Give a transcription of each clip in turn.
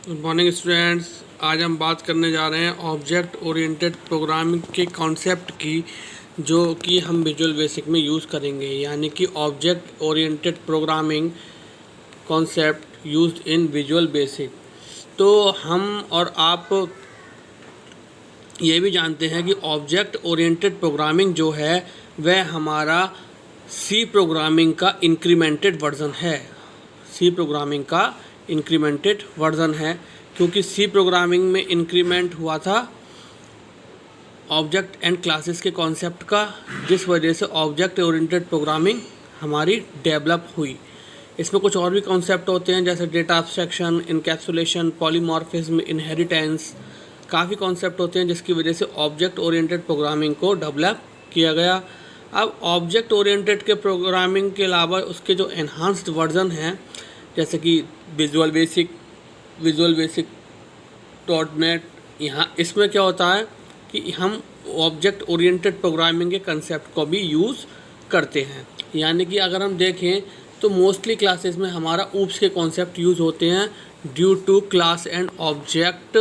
Good morning students. आज हम बात करने जा रहे हैं ऑब्जेक्ट ओरिएंटेड प्रोग्रामिंग के कॉन्सेप्ट की, जो कि हम विजुअल बेसिक में यूज़ करेंगे। यानी कि object oriented programming concept used in visual basic. तो हम और आप ये भी जानते हैं कि ऑब्जेक्ट ओरिएंटेड प्रोग्रामिंग जो है वह हमारा सी प्रोग्रामिंग का इंक्रीमेंटेड वर्जन है। सी प्रोग्रामिंग का इंक्रीमेंटेड वर्जन है, क्योंकि सी प्रोग्रामिंग में इंक्रीमेंट हुआ था ऑब्जेक्ट एंड क्लासेस के कॉन्सेप्ट का, जिस वजह से ऑब्जेक्ट ओरिएंटेड प्रोग्रामिंग हमारी डेवलप हुई। इसमें कुछ और भी कॉन्सेप्ट होते हैं, जैसे data abstraction, encapsulation, polymorphism, inheritance. काफ़ी कॉन्सेप्ट होते हैं जिसकी वजह से ऑब्जेक्ट ओरिएंटेड प्रोग्रामिंग को डेवलप किया गया। अब ऑब्जेक्ट ओरिएंटेड के प्रोग्रामिंग के अलावा उसके जो एनहांस्ड वर्जन हैं, जैसे कि विजुअल बेसिक .NET, यहाँ इसमें क्या होता है कि हम ऑब्जेक्ट ओरिएंटेड प्रोग्रामिंग के कंसेप्ट को भी यूज़ करते हैं। यानी कि अगर हम देखें तो मोस्टली क्लासेस में हमारा ऊप्स के कॉन्सेप्ट यूज़ होते हैं, due to class and object.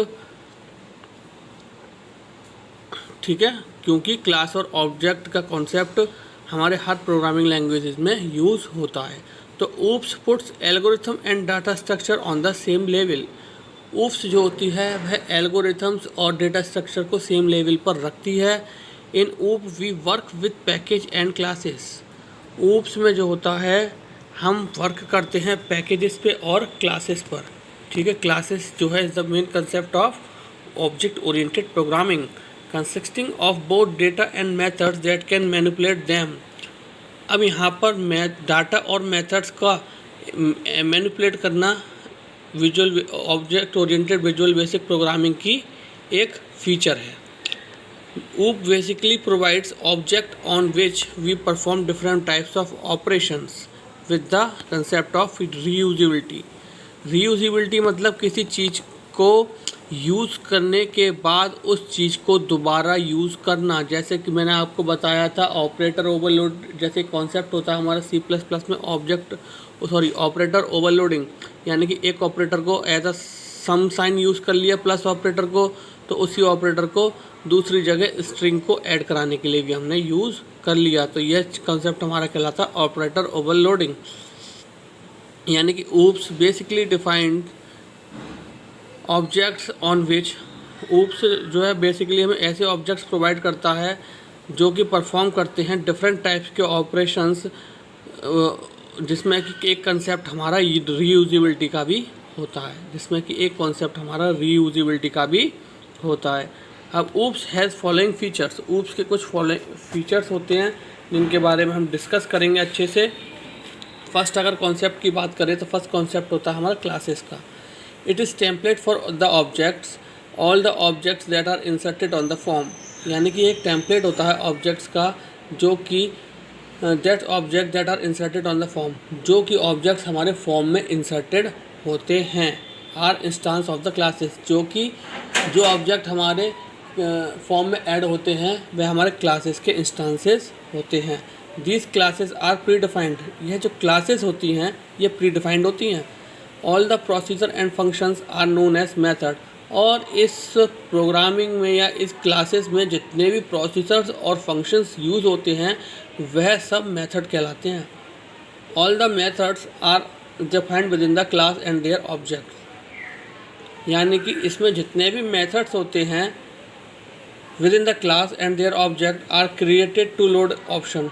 ठीक है, क्योंकि क्लास और ऑब्जेक्ट का कॉन्सेप्ट हमारे हर प्रोग्रामिंग लैंग्वेजेस में यूज़ होता है। तो OOPs puts algorithm and data structure on the same level. OOPs जो होती है वह एल्गोरिथम्स और डेटा स्ट्रक्चर को सेम लेवल पर रखती है। In OOP we work with package and classes. OOPs में जो होता है हम वर्क करते हैं पैकेजेस पे और क्लासेस पर। ठीक है, क्लासेस जो है is the main concept of object oriented programming, consisting of both data and methods that can manipulate them. अब यहाँ पर डाटा और मेथड्स का मैनिपुलेट करना visual object oriented visual basic programming की एक फीचर है। OOP basically provides object on which we perform different types of operations with the concept of reusability। reusability मतलब किसी चीज़ को यूज़ करने के बाद उस चीज़ को दोबारा यूज़ करना। जैसे कि मैंने आपको बताया था ऑपरेटर ओवरलोड जैसे कॉन्सेप्ट होता है हमारा C++ में ऑपरेटर ओवरलोडिंग। यानी कि एक ऑपरेटर को as a sum sign use कर लिया प्लस ऑपरेटर को, तो उसी ऑपरेटर को दूसरी जगह स्ट्रिंग को ऐड कराने के लिए भी हमने यूज़ कर लिया। तो यह कंसेप्ट हमारा कहलाता है ऑपरेटर ओवरलोडिंग। यानी कि oops basically defined objects on which. Oops जो है बेसिकली हमें ऐसे ऑब्जेक्ट्स प्रोवाइड करता है जो कि परफॉर्म करते हैं डिफरेंट टाइप्स के ऑपरेशंस, जिसमें कि एक कंसेप्ट हमारा रीयूजेबिलिटी का भी होता है। अब oops has following features. Oops के कुछ फीचर्स होते हैं जिनके बारे में हम डिस्कस करेंगे अच्छे से। फर्स्ट अगर कॉन्सेप्ट की बात करें तो फर्स्ट कॉन्सेप्ट होता है हमारा क्लासेस का। It is template for the objects all the objects that are inserted on the form. यानी कि एक टेम्पलेट होता है ऑब्जेक्ट्स का जो कि that object that are inserted on the form, जो कि ऑब्जेक्ट्स हमारे फॉर्म में इंसर्टेड होते हैं। Are instance of the classes, जो कि जो ऑब्जेक्ट हमारे फॉर्म में ऐड होते हैं वह हमारे क्लासेस के इंस्टांसेस होते हैं। These classes are predefined. यह जो क्लासेस होती हैं ये प्री डिफाइंड होती हैं। All the procedure and functions are known as method. और इस प्रोग्रामिंग में या इस क्लासेस में जितने भी प्रोसीजर्स और फंक्शंस यूज़ होते हैं वह सब मेथड कहलाते हैं। All the methods are defined within the class and their object. यानी कि इसमें जितने भी मेथड्स होते हैं within the class and their object are created to load option.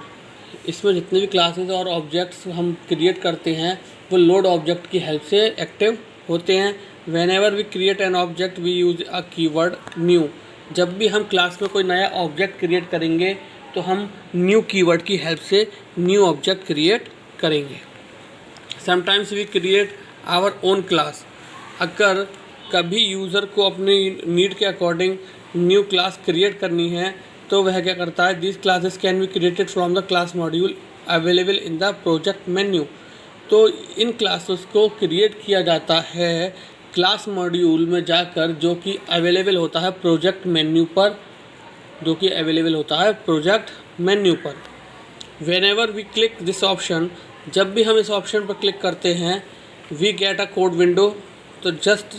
इसमें जितने भी क्लासेस और ऑब्जेक्ट्स हम क्रिएट करते हैं वो लोड ऑब्जेक्ट की हेल्प से एक्टिव होते हैं। Whenever we create an object we use a keyword new. जब भी हम क्लास में कोई नया ऑब्जेक्ट क्रिएट करेंगे तो हम न्यू कीवर्ड की हेल्प से न्यू ऑब्जेक्ट क्रिएट करेंगे। Sometimes we create our own class. अगर कभी यूज़र को अपनी नीड के अकॉर्डिंग न्यू क्लास क्रिएट करनी है तो वह क्या करता है, this classes can be created from the class module available in the project menu. तो इन क्लासेस को क्रिएट किया जाता है क्लास मॉड्यूल में जाकर, जो कि अवेलेबल होता है प्रोजेक्ट मेन्यू पर। Whenever we click this option, जब भी हम इस ऑप्शन पर क्लिक करते हैं we get a code window. So just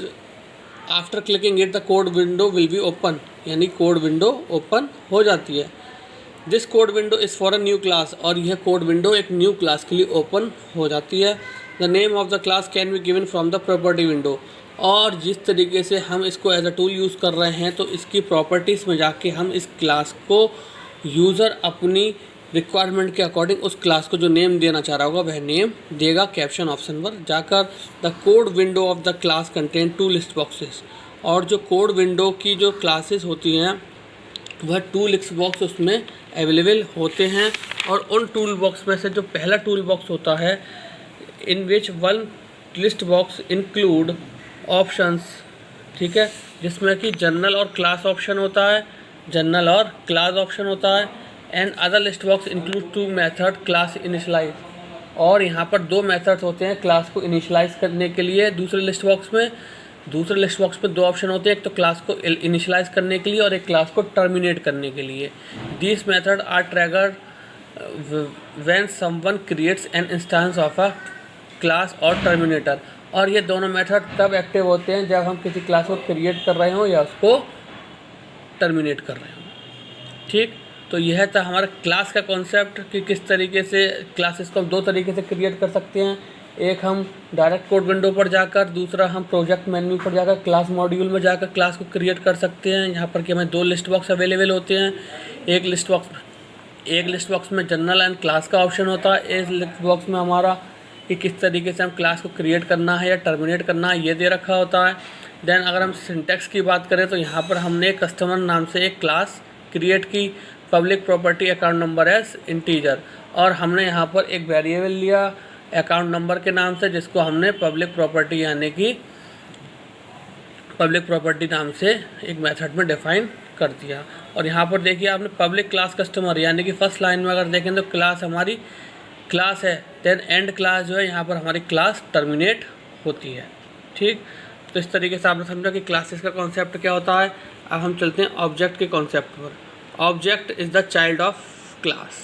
after clicking it the code window will be open, यानी कोड विंडो ओपन हो जाती है। This code window is for a new class, और यह कोड विंडो एक न्यू क्लास के लिए open हो जाती है। The name of the class can be given from the property window, और जिस तरीके से हम इसको एज अ टूल यूज़ कर रहे हैं तो इसकी प्रॉपर्टीज़ में जाके हम इस क्लास को यूज़र अपनी रिक्वायरमेंट के अकॉर्डिंग उस क्लास को जो नेम देना चाह रहा होगा वह नेम देगा। कैप्शन ऑप्शन पर जाकर the code window of the class contain 2 list boxes, और जो कोड विंडो की जो क्लासेस होती हैं वह 2 लिस्ट बॉक्स उसमें अवेलेबल होते हैं। और उन टूल बॉक्स में से जो पहला टूल बॉक्स होता है, in which one list box include options, ठीक है, जिसमें कि जनरल और क्लास ऑप्शन होता है, जनरल और क्लास ऑप्शन होता है। And other list box include 2 method class initialise, और यहाँ पर 2 मेथड्स होते हैं क्लास को इनिशलाइज करने के लिए। दूसरे लिस्ट बॉक्स में 2 ऑप्शन होते हैं, एक तो क्लास को इनिशलाइज करने के लिए और एक क्लास को टर्मिनेट करने के लिए। This method are triggered when someone creates an instance of a class और टर्मिनेटर, और ये दोनों मेथड तब एक्टिव होते हैं जब हम किसी क्लास को क्रिएट कर रहे हों या उसको टर्मिनेट कर रहे हों। ठीक, तो यह था हमारा क्लास का कॉन्सेप्ट कि किस तरीके से क्लासेस को हम 2 तरीके से क्रिएट कर सकते हैं। एक हम डायरेक्ट कोड विंडो पर जाकर, दूसरा हम प्रोजेक्ट मेन्यू पर जाकर क्लास मॉड्यूल में जाकर क्लास को क्रिएट कर सकते हैं। यहाँ पर कि हमें 2 लिस्ट बॉक्स अवेलेबल होते हैं। एक लिस्ट बॉक्स में जनरल एंड क्लास का ऑप्शन होता है, एक लिस्ट बॉक्स में हमारा कि किस तरीके से हम क्लास को क्रिएट करना है या टर्मिनेट करना है ये दे रखा होता है। देन अगर हम सिंटैक्स की बात करें तो यहाँ पर हमने कस्टमर नाम से एक क्लास क्रिएट की, public property account number as integer, और हमने यहाँ पर एक वेरिएबल लिया अकाउंट नंबर के नाम से, जिसको हमने पब्लिक प्रॉपर्टी यानी कि पब्लिक प्रॉपर्टी नाम से एक मेथड में डिफाइन कर दिया। और यहाँ पर देखिए आपने पब्लिक क्लास कस्टमर, यानी कि फर्स्ट लाइन में अगर देखें तो क्लास हमारी क्लास है, देन एंड क्लास जो है यहाँ पर हमारी क्लास टर्मिनेट होती है। ठीक, तो इस तरीके से आपने समझा कि क्लासेस का कॉन्सेप्ट क्या होता है। अब हम चलते हैं ऑब्जेक्ट के कॉन्सेप्ट पर। Object is the child of class,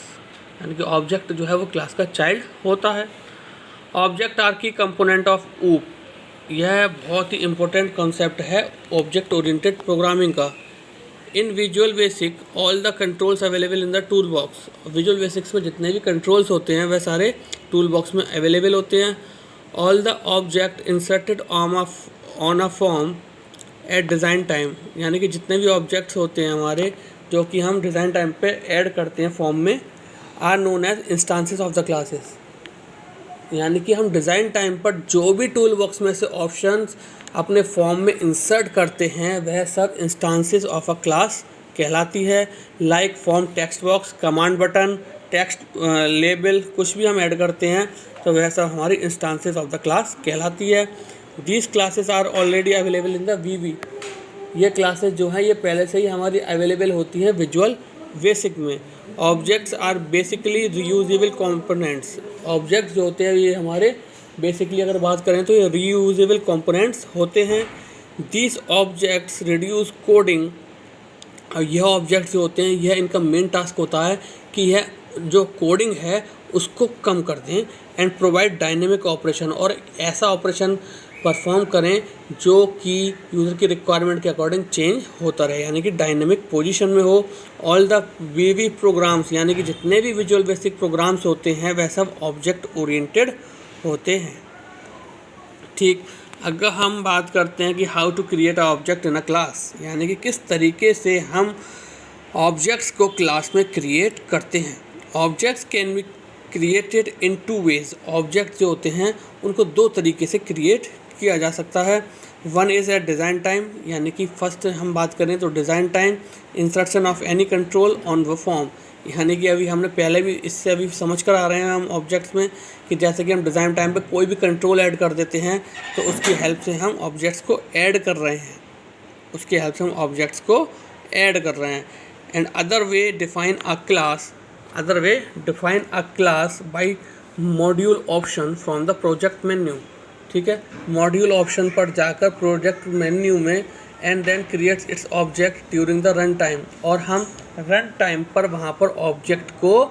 यानी कि ऑब्जेक्ट जो है वो क्लास का चाइल्ड होता है। ऑब्जेक्ट आर की कंपोनेंट ऑफ ऊप, यह बहुत ही इम्पोर्टेंट कॉन्सेप्ट है ऑब्जेक्ट ओरिएंटेड प्रोग्रामिंग का। इन visual basic all the controls available in the tool box, visual basics में जितने भी कंट्रोल्स होते हैं वह सारे टूल बॉक्स में अवेलेबल होते हैं। All the object inserted on a form at design time, यानी कि जितने भी ऑब्जेक्ट्स होते हैं हमारे जो कि हम डिज़ाइन टाइम पे ऐड करते हैं फॉर्म में, are known as instances of the classes, यानी कि हम डिज़ाइन टाइम पर जो भी टूल बॉक्स में से ऑप्शंस अपने फॉर्म में इंसर्ट करते हैं वह सब इंस्टांसेस ऑफ अ क्लास कहलाती है। Like form text box, command button, text label, कुछ भी हम ऐड करते हैं तो वह सब हमारी इंस्टांसेस ऑफ द क्लास कहलाती है। These classes are already available in the VB, ये क्लासेस जो हैं ये पहले से ही हमारी अवेलेबल होती हैं विजुअल बेसिक में। Objects are basically reusable components, objects जो होते हैं ये हमारे बेसिकली अगर बात करें तो ये रीयूजेबल कंपोनेंट्स होते हैं। दीज ऑब्जेक्ट्स रिड्यूस कोडिंग, और यह ऑब्जेक्ट्स जो होते हैं यह इनका मेन टास्क होता है कि यह जो कोडिंग है उसको कम कर दें। एंड प्रोवाइड डायनेमिक ऑपरेशन, और ऐसा ऑपरेशन परफॉर्म करें जो कि यूज़र की रिक्वायरमेंट के अकॉर्डिंग चेंज होता रहे, यानी कि डायनेमिक पोजीशन में हो। ऑल द वीवी प्रोग्राम्स, यानी कि जितने भी विजुअल बेसिक प्रोग्राम्स होते हैं वह सब ऑब्जेक्ट ओरिएंटेड होते हैं। ठीक, अगर हम बात करते हैं कि how to create a object in a class, यानी कि किस तरीके से हम ऑब्जेक्ट्स को क्लास में क्रिएट करते हैं। Objects can be created in 2 ways, object जो होते हैं उनको 2 तरीके से क्रिएट किया जा सकता है। One is at design time, यानी कि फर्स्ट हम बात करें तो design time, insertion of any control on व फॉर्म, यानी कि अभी हमने पहले भी इससे अभी समझ कर आ रहे हैं हम ऑब्जेक्ट्स में कि जैसे कि हम डिज़ाइन टाइम पे कोई भी कंट्रोल ऐड कर देते हैं तो उसकी हेल्प से हम ऑब्जेक्ट्स को ऐड कर रहे हैं, उसकी हेल्प से हम ऑब्जेक्ट्स को ऐड कर रहे हैं। And other way define a class by module option from the project menu. ठीक है, मॉड्यूल ऑप्शन पर जाकर प्रोजेक्ट मेन्यू में and then creates its object during the run time, और हम रन टाइम पर वहाँ पर ऑब्जेक्ट को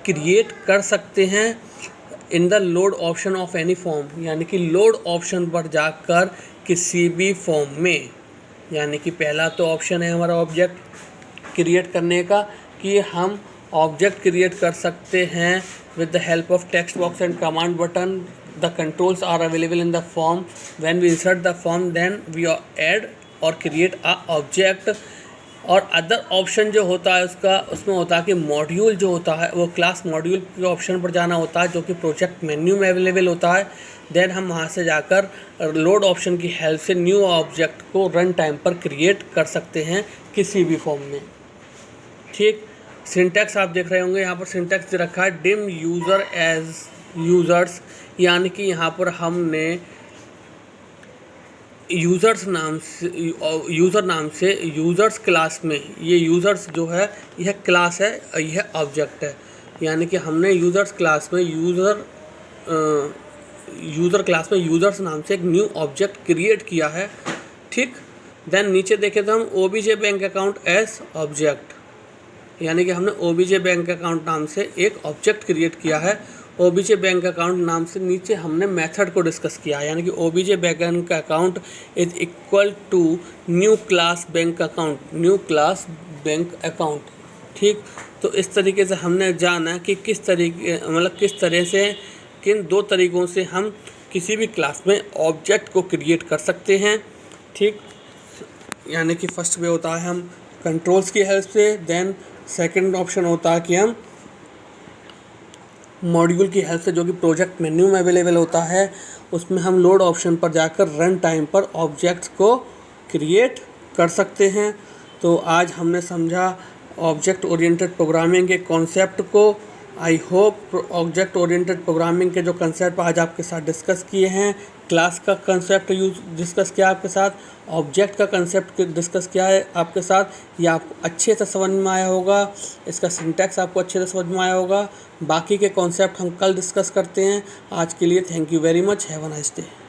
क्रिएट कर सकते हैं in the load option of any form, यानी कि लोड ऑप्शन पर जाकर किसी भी फॉर्म में यानी कि पहला तो ऑप्शन है हमारा ऑब्जेक्ट क्रिएट करने का कि हम ऑब्जेक्ट क्रिएट कर सकते हैं with the help of text box and command button. The controls are available in the form. When we insert the form then we add और क्रिएट अ ऑब्जेक्ट. और other option जो होता है उसका उसमें होता है कि मॉड्यूल जो होता है वो क्लास मॉड्यूल के ऑप्शन पर जाना होता है जो कि प्रोजेक्ट मेन्यू में अवेलेबल होता है. देन हम वहाँ से जाकर लोड ऑप्शन की हेल्प से न्यू ऑब्जेक्ट को रन टाइम पर क्रिएट कर सकते हैं किसी भी फॉर्म में. ठीक. सिंटैक्स आप देख रहे होंगे यहाँ पर सिंटैक्स दे रखा है डिम यूज़र एज यूज़र्स, यानी कि यहाँ पर हमने यूज़र नाम से यूज़र्स क्लास में, ये यूज़र्स जो है यह क्लास है, यह ऑब्जेक्ट है. यानी कि हमने यूज़र्स क्लास में यूज़र्स नाम से एक न्यू ऑब्जेक्ट क्रिएट किया है. ठीक. देन नीचे देखें तो हम OBJ bank account as object, यानी कि हमने ओबीजे बैंक अकाउंट नाम से एक ऑब्जेक्ट क्रिएट किया है. ओबीजे बैंक अकाउंट नाम से नीचे हमने मेथड को डिस्कस किया है, यानी कि OBJ bank account is equal to new class bank account. ठीक. तो इस तरीके से हमने जाना कि किस तरह से किन दो तरीक़ों से हम किसी भी क्लास में ऑब्जेक्ट को क्रिएट कर सकते हैं. ठीक. यानी कि फर्स्ट वे होता है हम कंट्रोल्स की हेल्प से. देन सेकंड ऑप्शन होता है कि हम मॉड्यूल की हेल्प से जो कि प्रोजेक्ट मेन्यू में अवेलेबल होता है उसमें हम लोड ऑप्शन पर जाकर रन टाइम पर ऑब्जेक्ट्स को क्रिएट कर सकते हैं. तो आज हमने समझा ऑब्जेक्ट ओरिएंटेड प्रोग्रामिंग के कॉन्सेप्ट को. I hope object oriented programming के जो कंसेप्ट आज आपके साथ डिस्कस किए हैं, क्लास का कंसेप्ट डिस्कस किया आपके साथ, ऑब्जेक्ट का कंसेप्ट डिस्कस किया है आपके साथ, ये आपको अच्छे से समझ में आया होगा. इसका सिंटैक्स आपको अच्छे से समझ में आया होगा. बाकी के कॉन्सेप्ट हम कल डिस्कस करते हैं. आज के लिए thank you very much. Have a nice day.